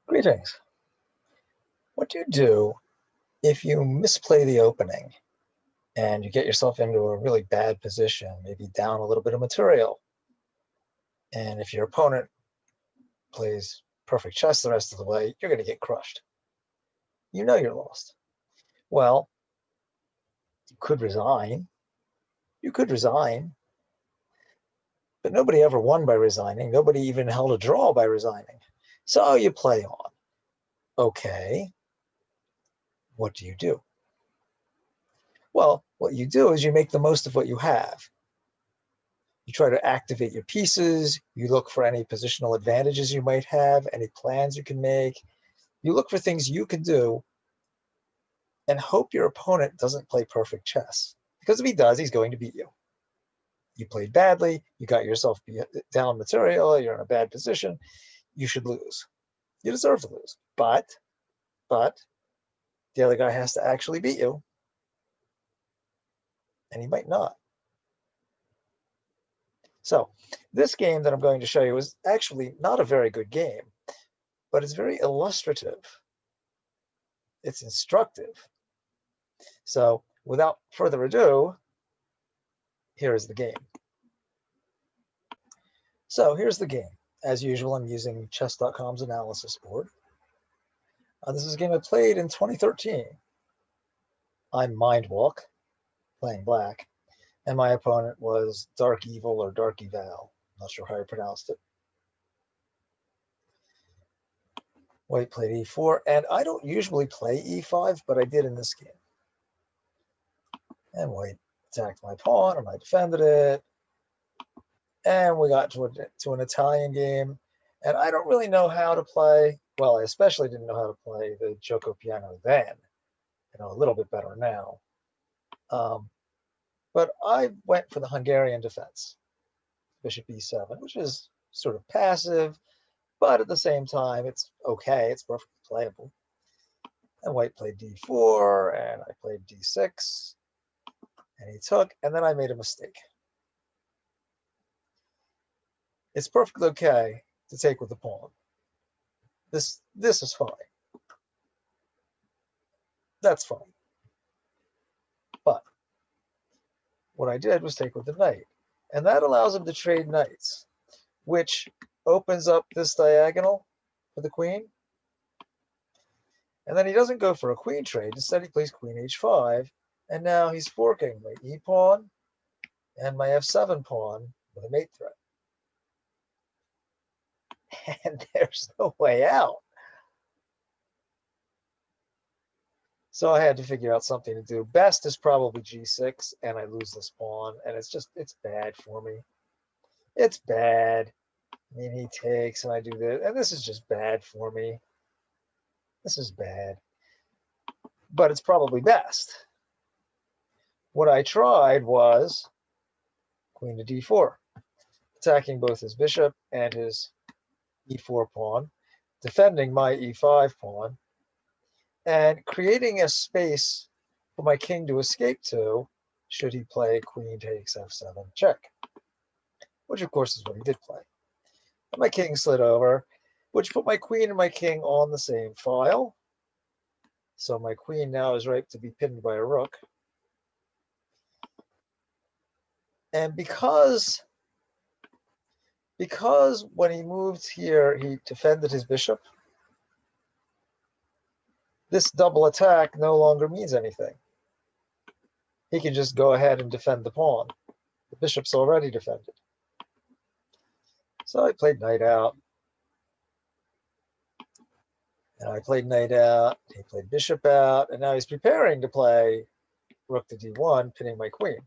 Greetings. What do you do if you misplay the opening and you get yourself into a really bad position, maybe down a little bit of material? And if your opponent plays perfect chess the rest of the way, you're going to get crushed. You know you're lost. Well, you could resign. You could resign. But nobody ever won by resigning. Nobody even held a draw by resigning. So you play on. Okay. What do you do? Well, what you do is you make the most of what you have. You try to activate your pieces. You look for any positional advantages you might have, any plans you can make. You look for things you can do and hope your opponent doesn't play perfect chess. Because if he does, he's going to beat you. You played badly. You got yourself down material. You're in a bad position. You should lose. You deserve to lose. But the other guy has to actually beat you. And he might not. So this game that I'm going to show you is actually not a very good game, but it's very illustrative. It's instructive. So without further ado, here is the game. So here's the game. As usual, I'm using chess.com's analysis board. This is a game I played in 2013. I'm MindWalk, playing black, and my opponent was darkeval or darkeval. Not sure how I pronounced it. White played e4, and I don't usually play e5, but I did in this game. And white attacked my pawn, and I defended it. And we got to an Italian game, and I don't really know how to play. Well, I especially didn't know how to play the Gioco piano then. I know a little bit better now. But I went for the Hungarian defense, bishop e7, which is sort of passive, but at the same time, it's okay. It's perfectly playable. And white played d4, and I played d6, and he took, and then I made a mistake. It's perfectly okay to take with the pawn. This is fine. That's fine. But what I did was take with the knight. And that allows him to trade knights, which opens up this diagonal for the queen. And then he doesn't go for a queen trade. Instead, he plays queen h5. And now he's forking my e pawn and my f7 pawn with a mate threat. And there's no way out. So I had to figure out something to do. Best is probably g6, and I lose this pawn, and it's bad for me. It's bad. I mean, he takes, and I do this, and this is just bad for me. This is bad. But it's probably best. What I tried was queen to d4, attacking both his bishop and his e4 pawn, defending my e5 pawn, and creating a space for my king to escape to should he play queen takes f7 check, which of course is what he did play. And my king slid over, which put my queen and my king on the same file. So my queen now is ripe to be pinned by a rook. And because when he moved here, he defended his bishop, this double attack no longer means anything. He can just go ahead and defend the pawn. The bishop's already defended. So I played knight out. And I played knight out. He played bishop out. And now he's preparing to play rook to d1, pinning my queen.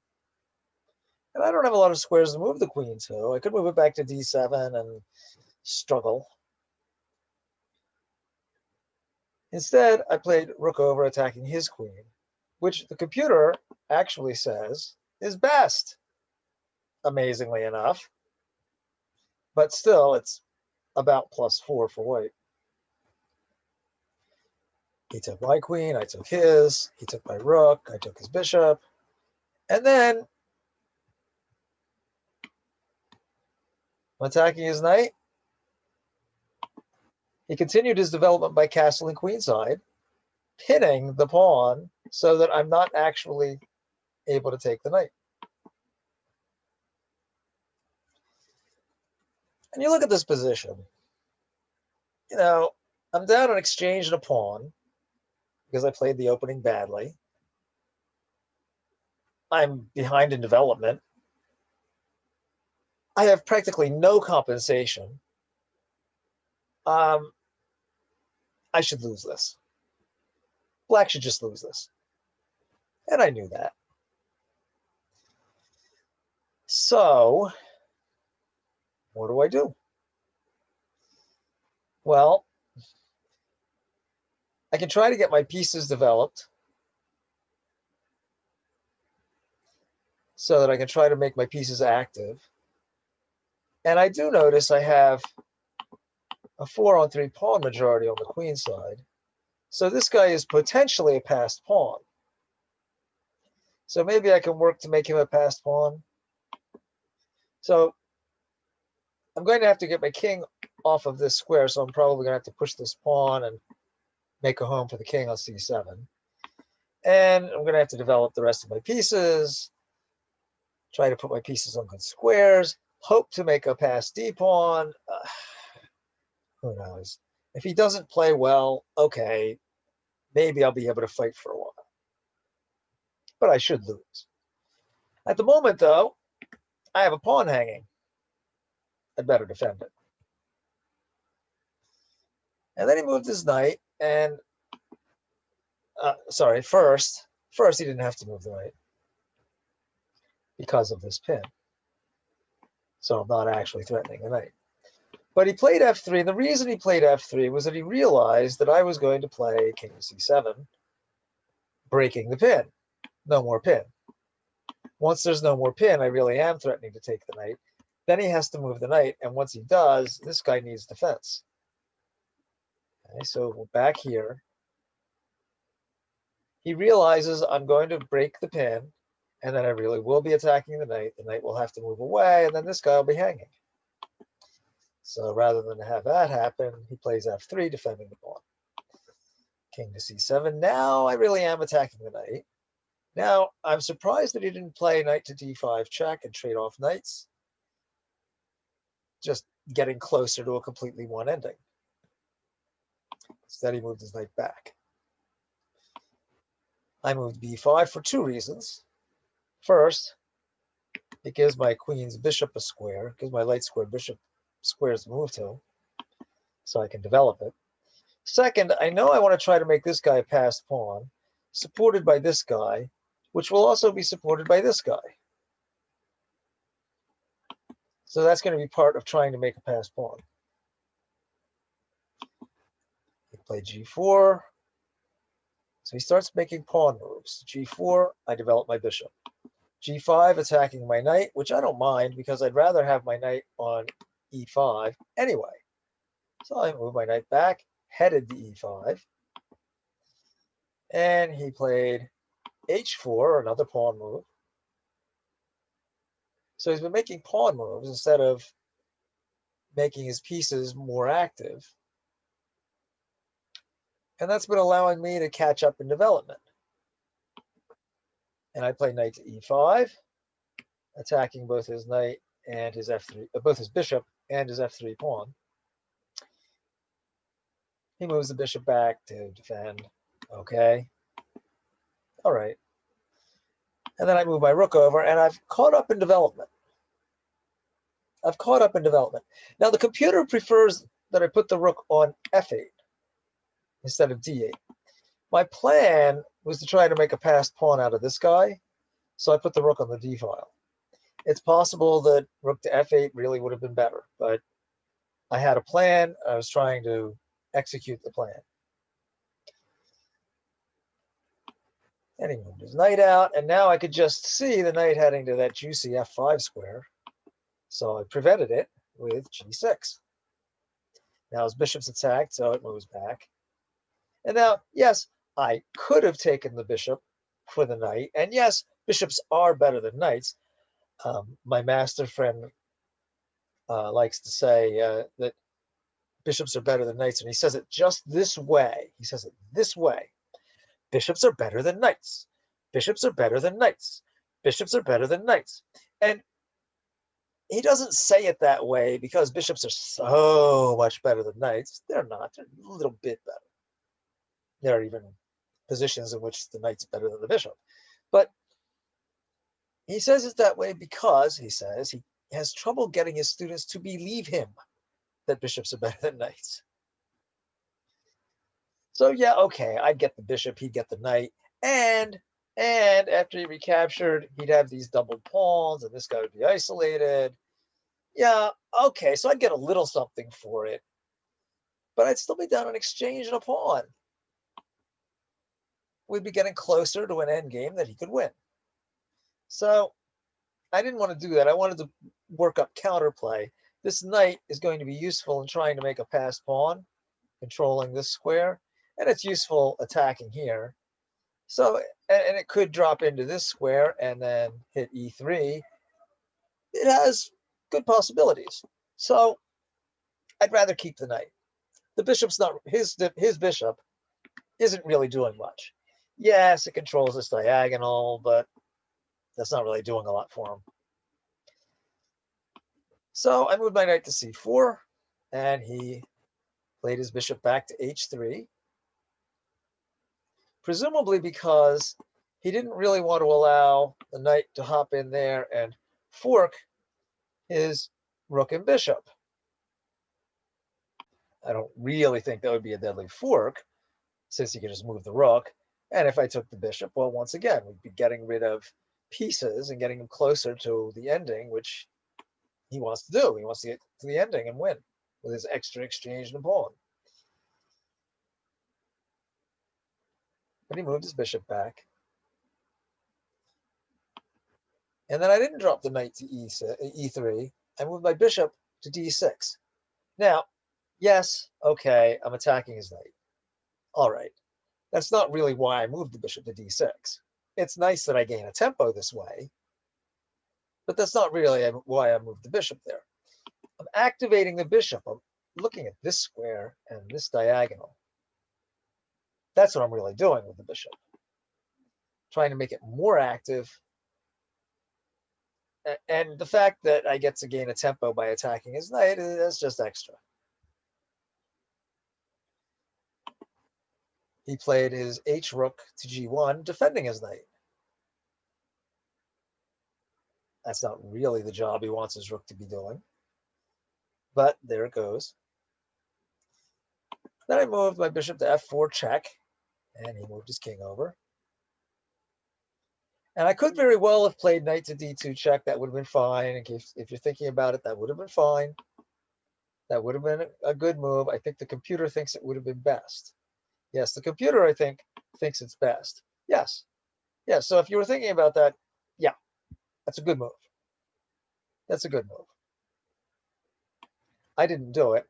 And I don't have a lot of squares to move the queen to. I could move it back to d7 and struggle. Instead, I played rook over, attacking his queen, which the computer actually says is best, amazingly enough. But still, it's about +4 for white. He took my queen, I took his, he took my rook, I took his bishop. And then I'm attacking his knight. He continued his development by castling queenside, pinning the pawn so that I'm not actually able to take the knight. And you look at this position, you know, I'm down an exchange and a pawn because I played the opening badly. I'm behind in development. I have practically no compensation. I should lose this. Black should just lose this. And I knew that. So, what do I do? Well, I can try to get my pieces developed so that I can try to make my pieces active. And I do notice I have a 4-on-3 pawn majority on the queen side. So this guy is potentially a passed pawn. So maybe I can work to make him a passed pawn. So I'm going to have to get my king off of this square, so I'm probably going to have to push this pawn and make a home for the king on c7. And I'm going to have to develop the rest of my pieces, try to put my pieces on good squares, hope to make a passed d pawn. Who knows? If he doesn't play well, okay, maybe I'll be able to fight for a while. But I should lose. At the moment, though, I have a pawn hanging. I'd better defend it. And then he moved his knight, and first he didn't have to move the knight because of this pin. So I'm not actually threatening the knight. But he played f3, and the reason he played f3 was that he realized that I was going to play king c7, breaking the pin. No more pin. Once there's no more pin, I really am threatening to take the knight. Then he has to move the knight, and once he does, this guy needs defense. Okay, so we're back here. He realizes I'm going to break the pin, and then I really will be attacking the knight. The knight will have to move away, and then this guy will be hanging. So rather than have that happen, he plays f3, defending the pawn. King to c7. Now I really am attacking the knight. Now, I'm surprised that he didn't play knight to d5 check and trade off knights. Just getting closer to a completely one ending. Instead, he moved his knight back. I moved b5 for two reasons. First, it gives my queen's bishop a square, gives my light square bishop squares to move to, so I can develop it. Second, I know I want to try to make this guy a passed pawn, supported by this guy, which will also be supported by this guy. So that's going to be part of trying to make a passed pawn. He played g4. So he starts making pawn moves. g4, I develop my bishop. g5, attacking my knight, which I don't mind because I'd rather have my knight on e5 anyway. So I move my knight back, headed to e5. And he played h4, another pawn move. So he's been making pawn moves instead of making his pieces more active. And that's been allowing me to catch up in development. And I play knight to e5, attacking both his knight and his f3, both his bishop and his f3 pawn. He moves the bishop back to defend. Okay. All right. And then I move my rook over, and I've caught up in development. Now, the computer prefers that I put the rook on f8 instead of d8. My plan was to try to make a passed pawn out of this guy, so I put the rook on the d file. It's possible that rook to f8 really would have been better, but I had a plan. I was trying to execute the plan. And he moved his knight out, and now I could just see the knight heading to that juicy f5 square. So I prevented it with g6. Now his bishop's attacked, so it moves back. And now, yes, I could have taken the bishop for the knight. And yes, bishops are better than knights. My master friend likes to say that bishops are better than knights, and he says it just this way. He says it this way. Bishops are better than knights. Bishops are better than knights. Bishops are better than knights. And he doesn't say it that way because bishops are so much better than knights. They're not. They're a little bit better. There are even positions in which the knight's better than the bishop. But he says it that way because, he says, he has trouble getting his students to believe him that bishops are better than knights. So yeah, okay, I'd get the bishop, he'd get the knight, and after he recaptured, he'd have these doubled pawns, and this guy would be isolated. Yeah, okay, so I'd get a little something for it, but I'd still be down an exchange and a pawn. We'd be getting closer to an end game that he could win. So I didn't want to do that. I wanted to work up counterplay. This knight is going to be useful in trying to make a passed pawn, controlling this square, and it's useful attacking here. So, and it could drop into this square and then hit e3. It has good possibilities. So I'd rather keep the knight. The bishop's not, his bishop isn't really doing much. Yes, it controls this diagonal, but that's not really doing a lot for him. So I moved my knight to c4, and he played his bishop back to h3, presumably because he didn't really want to allow the knight to hop in there and fork his rook and bishop. I don't really think that would be a deadly fork, since he could just move the rook. And if I took the bishop, well, once again, we'd be getting rid of pieces and getting him closer to the ending, which he wants to do. He wants to get to the ending and win with his extra exchange and a pawn. But he moved his bishop back. And then I didn't drop the knight to e3. I moved my bishop to d6. Now, yes, okay, I'm attacking his knight. All right. That's not really why I moved the bishop to d6. It's nice that I gain a tempo this way, but that's not really why I moved the bishop there. I'm activating the bishop. I'm looking at this square and this diagonal. That's what I'm really doing with the bishop. Trying to make it more active. And the fact that I get to gain a tempo by attacking his knight is just extra. He played his h rook to g1, defending his knight. That's not really the job he wants his rook to be doing. But there it goes. Then I moved my bishop to f4 check, and he moved his king over. And I could very well have played knight to d2 check. That would have been fine. If you're thinking about it, that would have been fine. That would have been a good move. I think the computer thinks it would have been best. Yes, the computer, I think, thinks it's best. Yes. Yes, so if you were thinking about that, yeah, that's a good move. That's a good move. I didn't do it.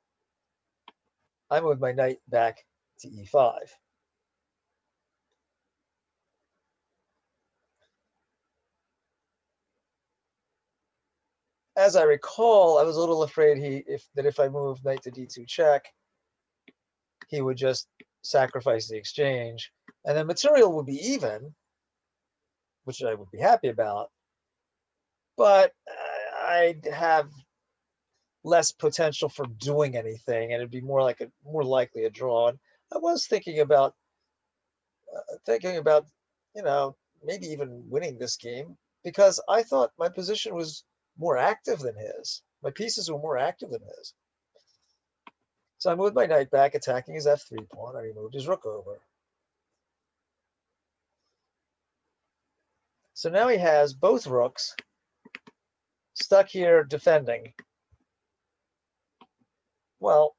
I moved my knight back to e5. As I recall, I was a little afraid that if I moved knight to d2 check, he would just sacrifice the exchange, and then material would be even, which I would be happy about, but I'd have less potential for doing anything, and it'd be more likely a draw. And I was thinking about maybe even winning this game, because I thought my position was more active than his. My pieces were more active than his. So I moved my knight back, attacking his f3 pawn, and he moved his rook over. So now he has both rooks stuck here defending. Well,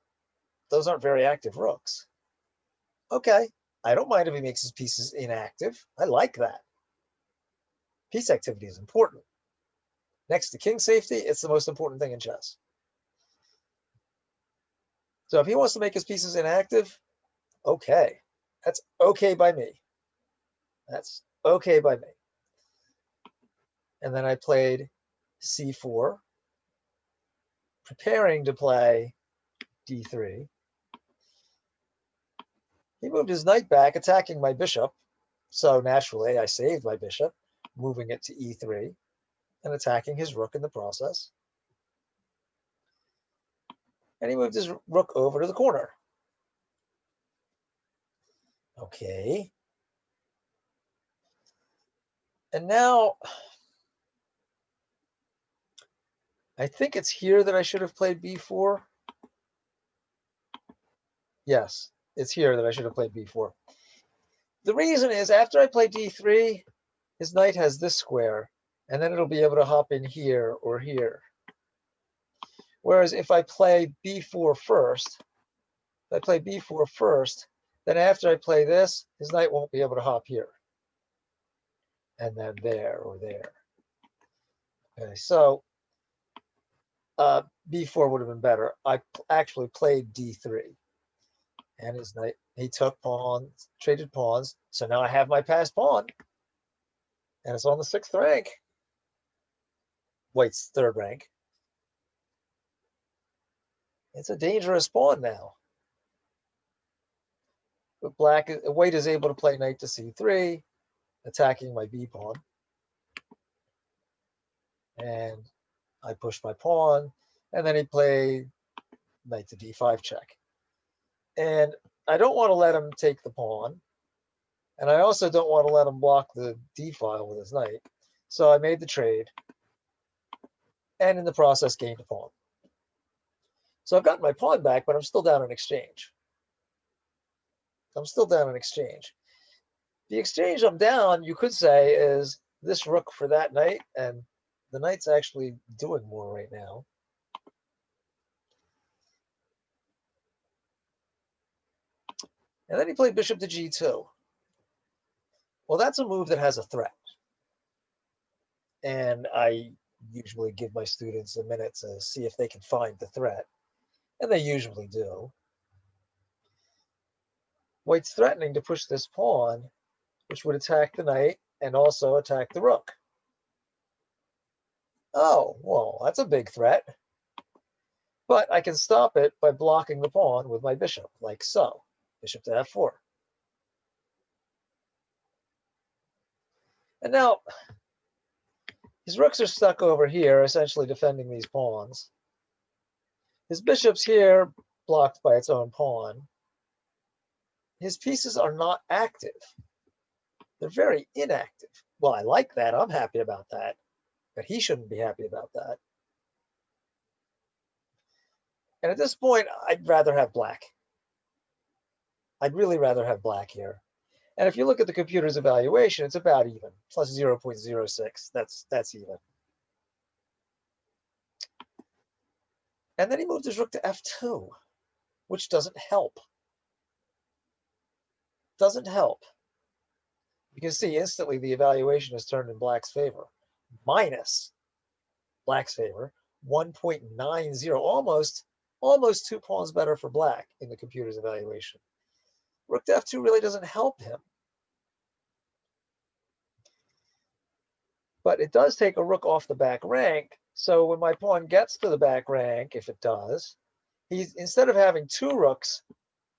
those aren't very active rooks. Okay, I don't mind if he makes his pieces inactive. I like that. Piece activity is important. Next to king safety, it's the most important thing in chess. So if he wants to make his pieces inactive, okay. That's okay by me. That's okay by me. And then I played c4, preparing to play d3. He moved his knight back, attacking my bishop. So naturally, I saved my bishop, moving it to e3 and attacking his rook in the process. And he moved his rook over to the corner. Okay. And now, I think it's here that I should have played b4. Yes, it's here that I should have played b4. The reason is after I play d3, his knight has this square, and then it'll be able to hop in here or here. Whereas if I play b4 first, then after I play this, his knight won't be able to hop here. And then there or there. Okay, so b4 would have been better. I actually played d3. And his knight, he took pawns, traded pawns. So now I have my passed pawn. And it's on the 6th rank. White's 3rd rank. It's a dangerous pawn now. But white is able to play knight to c3, attacking my b pawn. And I pushed my pawn, and then he played knight to d5 check. And I don't want to let him take the pawn. And I also don't want to let him block the d file with his knight. So I made the trade, and in the process gained a pawn. So I've gotten my pawn back, but I'm still down in exchange. The exchange I'm down, you could say, is this rook for that knight, and the knight's actually doing more right now. And then he played bishop to g2. Well, that's a move that has a threat. And I usually give my students a minute to see if they can find the threat. And they usually do. White's threatening to push this pawn, which would attack the knight and also attack the rook. Oh, well, that's a big threat. But I can stop it by blocking the pawn with my bishop, like so. Bishop to f4. And now, his rooks are stuck over here, essentially defending these pawns. His bishop's here, blocked by its own pawn. His pieces are not active. They're very inactive. Well, I like that. I'm happy about that. But he shouldn't be happy about that. And at this point, I'd rather have black. I'd really rather have black here. And if you look at the computer's evaluation, it's about even, plus 0.06. That's even. And then he moved his rook to f2, which doesn't help. Doesn't help. You can see instantly the evaluation is turned in black's favor. Minus black's favor, 1.90, almost 2 pawns better for black in the computer's evaluation. Rook to f2 really doesn't help him. But it does take a rook off the back rank. So when my pawn gets to the back rank, if it does, he's, instead of having 2 rooks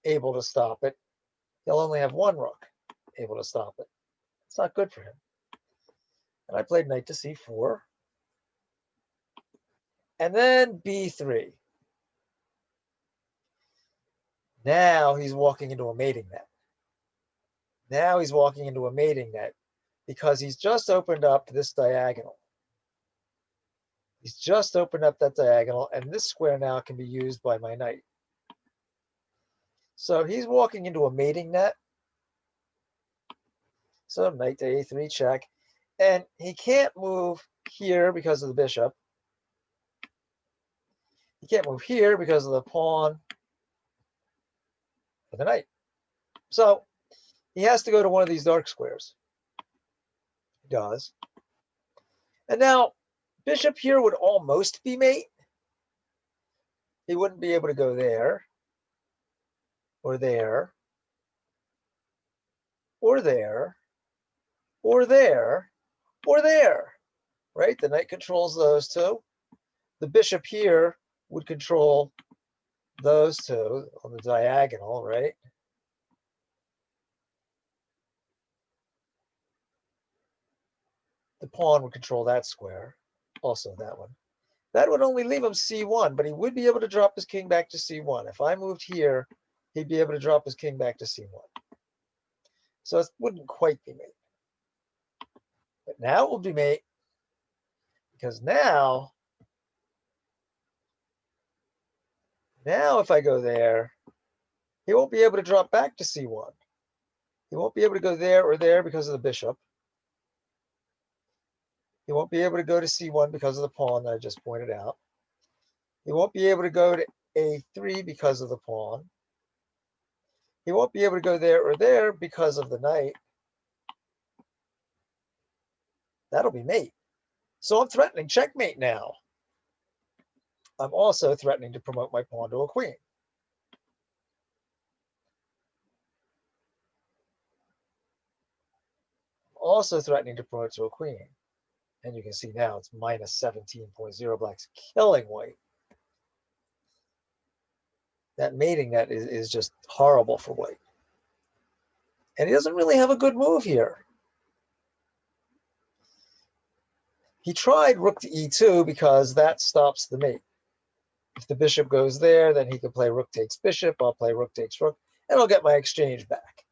able to stop it, he'll only have 1 rook able to stop it. It's not good for him. And I played knight to c4. And then b3. Now he's walking into a mating net. Because he's just opened up this diagonal. He's just opened up that diagonal, and this square now can be used by my knight. So he's walking into a mating net. So knight to a3 check. And he can't move here because of the bishop. He can't move here because of the pawn or the knight. So he has to go to one of these dark squares. He does. And now bishop here would almost be mate. He wouldn't be able to go there, or there, or there, or there, or there, right? The knight controls those two. The bishop here would control those two on the diagonal, right? The pawn would control that square, also that one. That would only leave him c1, but he would be able to drop his king back to c1. If I moved here, he'd be able to drop his king back to c1. So it wouldn't quite be mate. But now it will be mate, because now if I go there, he won't be able to drop back to c1. He won't be able to go there or there because of the bishop. He won't be able to go to c1 because of the pawn that I just pointed out. He won't be able to go to a3 because of the pawn. He won't be able to go there or there because of the knight. That'll be mate. So I'm threatening checkmate now. I'm also threatening to promote my pawn to a queen. Also threatening to promote to a queen. And you can see now it's minus 17.0. Black's killing white. That mating net is just horrible for white. And he doesn't really have a good move here. He tried rook to e2 because that stops the mate. If the bishop goes there, then he can play rook takes bishop. I'll play rook takes rook, and I'll get my exchange back.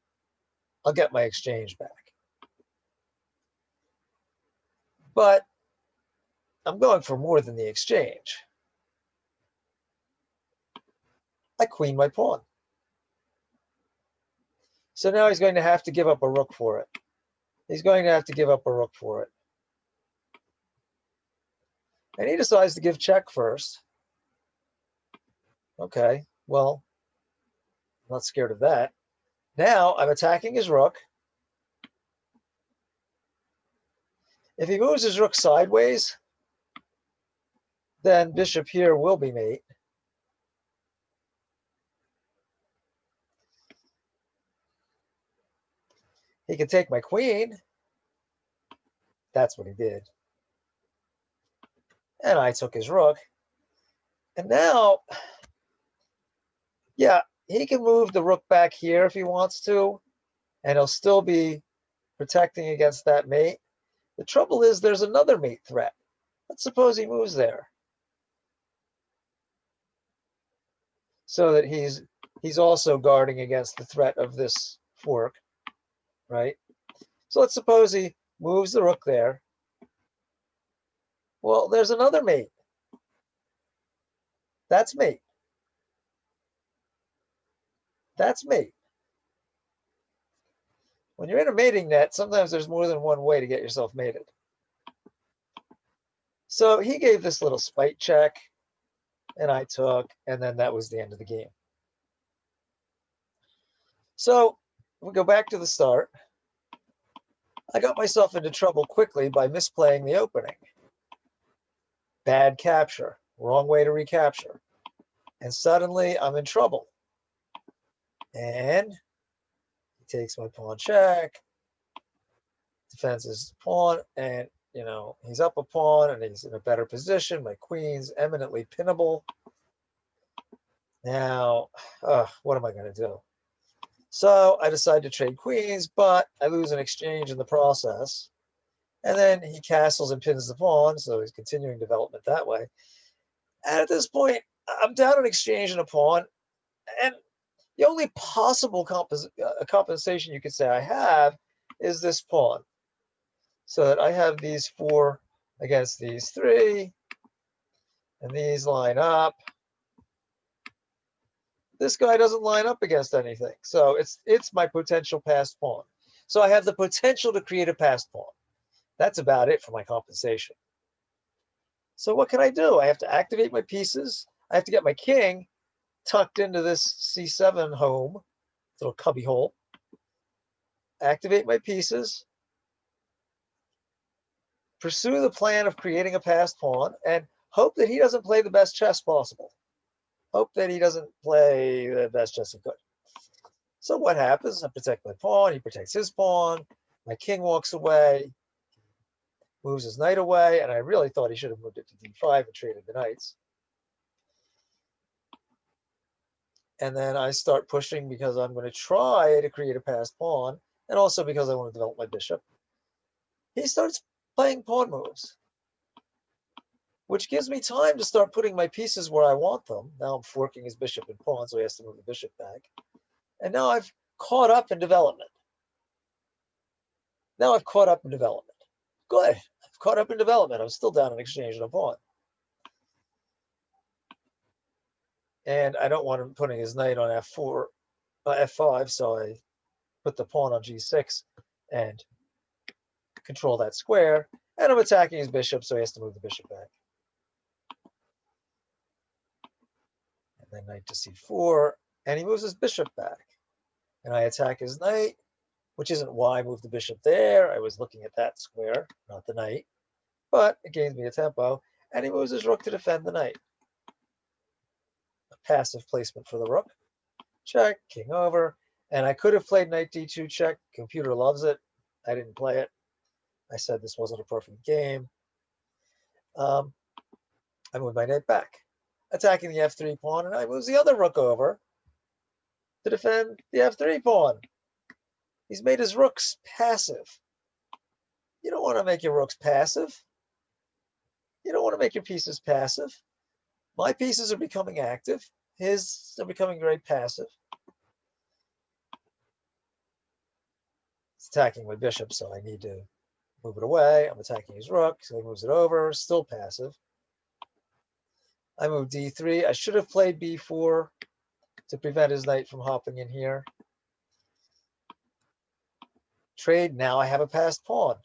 But I'm going for more than the exchange. I queen my pawn. So now he's going to have to give up a rook for it. And he decides to give check first. Okay, well, I'm not scared of that. Now I'm attacking his rook. If he moves his rook sideways, then bishop here will be mate. He can take my queen. That's what he did. And I took his rook. And now, yeah, he can move the rook back here if he wants to, and he'll still be protecting against that mate. The trouble is there's another mate threat. Let's suppose he moves there. So that he's also guarding against the threat of this fork, right? So let's suppose he moves the rook there. Well, there's another mate. That's mate. That's mate. When you're in a mating net, sometimes there's more than one way to get yourself mated. So he gave this little spite check, and I took, and then that was the end of the game. So we go back to the start. I got myself into trouble quickly by misplaying the opening. Bad capture, wrong way to recapture. And suddenly I'm in trouble. And he takes my pawn check, defends his pawn, and he's up a pawn and he's in a better position. My queen's eminently pinnable. Now, what am I going to do? So I decide to trade queens, but I lose an exchange in the process. And then he castles and pins the pawn, so he's continuing development that way. And at this point, I'm down an exchange and a pawn, and the only possible compensation you could say I have is this pawn. So that I have these 4 against these 3, and these line up. This guy doesn't line up against anything. So it's my potential passed pawn. So I have the potential to create a passed pawn. That's about it for my compensation. So what can I do? I have to activate my pieces. I have to get my king tucked into this c7 home, little cubby hole. Activate my pieces. Pursue the plan of creating a passed pawn and hope that he doesn't play the best chess possible. Hope that he doesn't play the best chess he could. So what happens? I protect my pawn. He protects his pawn. My king walks away, moves his knight away, and I really thought he should have moved it to d5 and traded the knights. And then I start pushing because I'm going to try to create a passed pawn, and also because I want to develop my bishop. He starts playing pawn moves, which gives me time to start putting my pieces where I want them. Now I'm forking his bishop and pawn, so he has to move the bishop back. And now I've caught up in development. Good. I've caught up in development. I'm still down in exchange and a pawn. And I don't want him putting his knight on f4, f5, so I put the pawn on g6 and control that square. And I'm attacking his bishop, so he has to move the bishop back. And then knight to c4, and he moves his bishop back. And I attack his knight, which isn't why I moved the bishop there. I was looking at that square, not the knight. But it gains me a tempo, and he moves his rook to defend the knight. A passive placement for the rook. Check, king over. And I could have played knight d2 check. Computer loves it. I didn't play it. I said this wasn't a perfect game. I moved my knight back, attacking the f3 pawn, and I move the other rook over to defend the f3 pawn. He's made his rooks passive. You don't want to make your rooks passive. You don't want to make your pieces passive. My pieces are becoming active. His are becoming very passive. It's attacking my bishop, so I need to move it away. I'm attacking his rook, so he moves it over, still passive. I move d3. I should have played b4 to prevent his knight from hopping in here. Trade, now I have a passed pawn,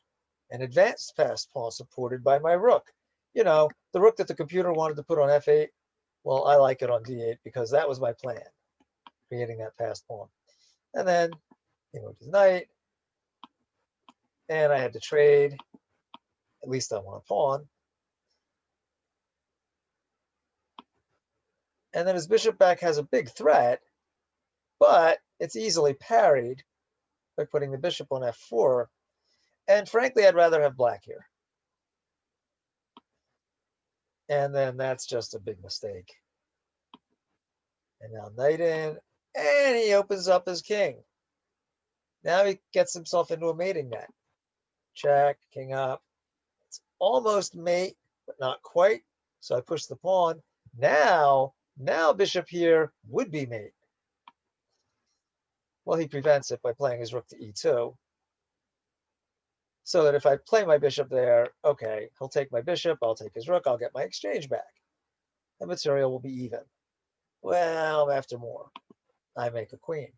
an advanced passed pawn supported by my rook. You know, the rook that the computer wanted to put on f8, well, I like it on d8 because that was my plan, creating that passed pawn. And then he moved his knight, and I had to trade. At least I want a pawn. And then his bishop back has a big threat, but it's easily parried by putting the bishop on f4. And frankly, I'd rather have black here. And then that's just a big mistake. And now knight in, and he opens up his king. Now he gets himself into a mating net. Check, king up. It's almost mate, but not quite. So I push the pawn. Now bishop here would be mate. Well, he prevents it by playing his rook to e2. So that if I play my bishop there, okay, he'll take my bishop, I'll take his rook, I'll get my exchange back. The material will be even. Well, after more, I make a queen.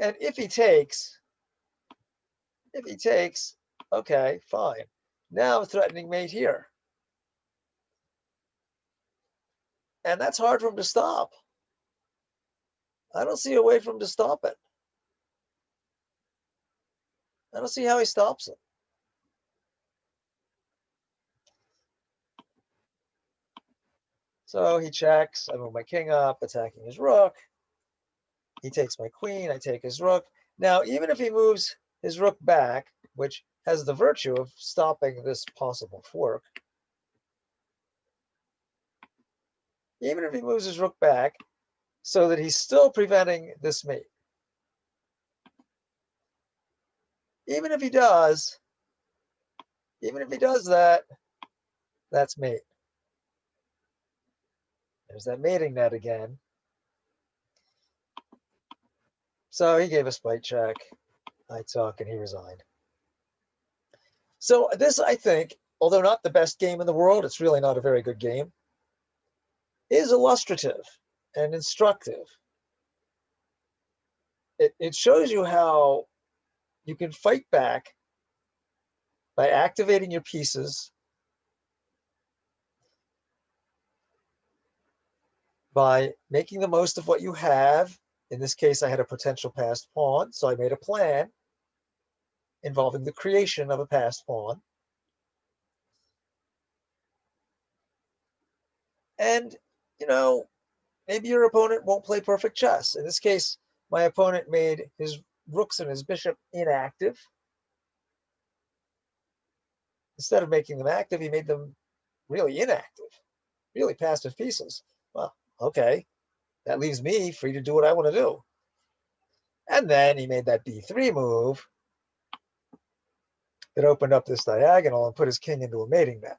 And if he takes, okay, fine. Now I'm threatening mate here. And that's hard for him to stop. I don't see a way for him to stop it. I don't see how he stops it. So he checks. I move my king up, attacking his rook. He takes my queen. I take his rook. Now, even if he moves his rook back, which has the virtue of stopping this possible fork, even if he moves his rook back so that he's still preventing this mate, even if he does that, that's mate. There's that mating net again. So he gave a spite check. I took, and he resigned. So this, I think, although not the best game in the world, it's really not a very good game, is illustrative and instructive. It shows you how you can fight back by activating your pieces, by making the most of what you have. In this case, I had a potential passed pawn, so I made a plan involving the creation of a passed pawn. And, you know, maybe your opponent won't play perfect chess. In this case, my opponent made his rooks and his bishop inactive. Instead of making them active, he made them really inactive. really passive pieces. Well, okay, that leaves me free to do what I want to do. And then he made that b3 move that opened up this diagonal and put his king into a mating net.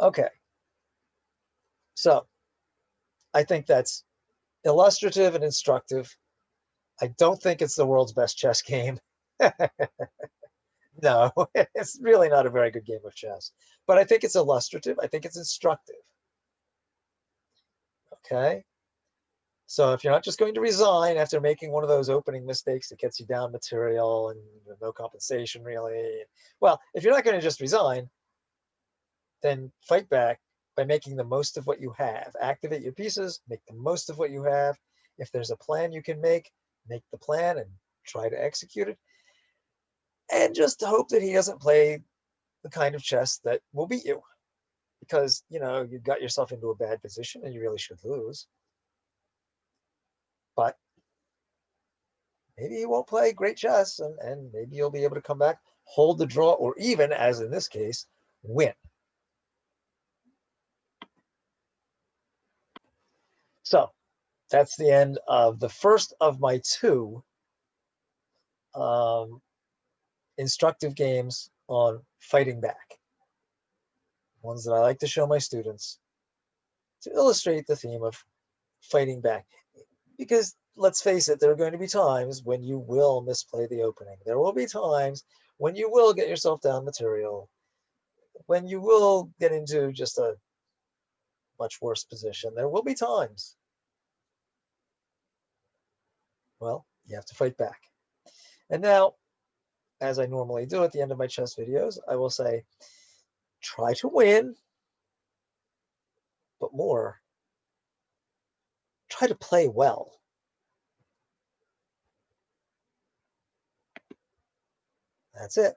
Okay, so I think that's illustrative and instructive. I don't think it's the world's best chess game. No, it's really not a very good game of chess. But I think it's illustrative. I think it's instructive. Okay. So if you're not just going to resign after making one of those opening mistakes that gets you down material and no compensation really, well, if you're not going to just resign, then fight back by making the most of what you have. Activate your pieces, make the most of what you have. If there's a plan you can make the plan and try to execute it. And just hope that he doesn't play the kind of chess that will beat you, because, you know, you got yourself into a bad position and you really should lose. But maybe he won't play great chess, and maybe you'll be able to come back, hold the draw, or even, as in this case, win. So that's the end of the first of my two instructive games on fighting back. Ones that I like to show my students to illustrate the theme of fighting back. Because let's face it, there are going to be times when you will misplay the opening. There will be times when you will get yourself down material, when you will get into just a much worse position. There will be times. Well, you have to fight back. And now, as I normally do at the end of my chess videos, I will say, try to win, but more, try to play well. That's it.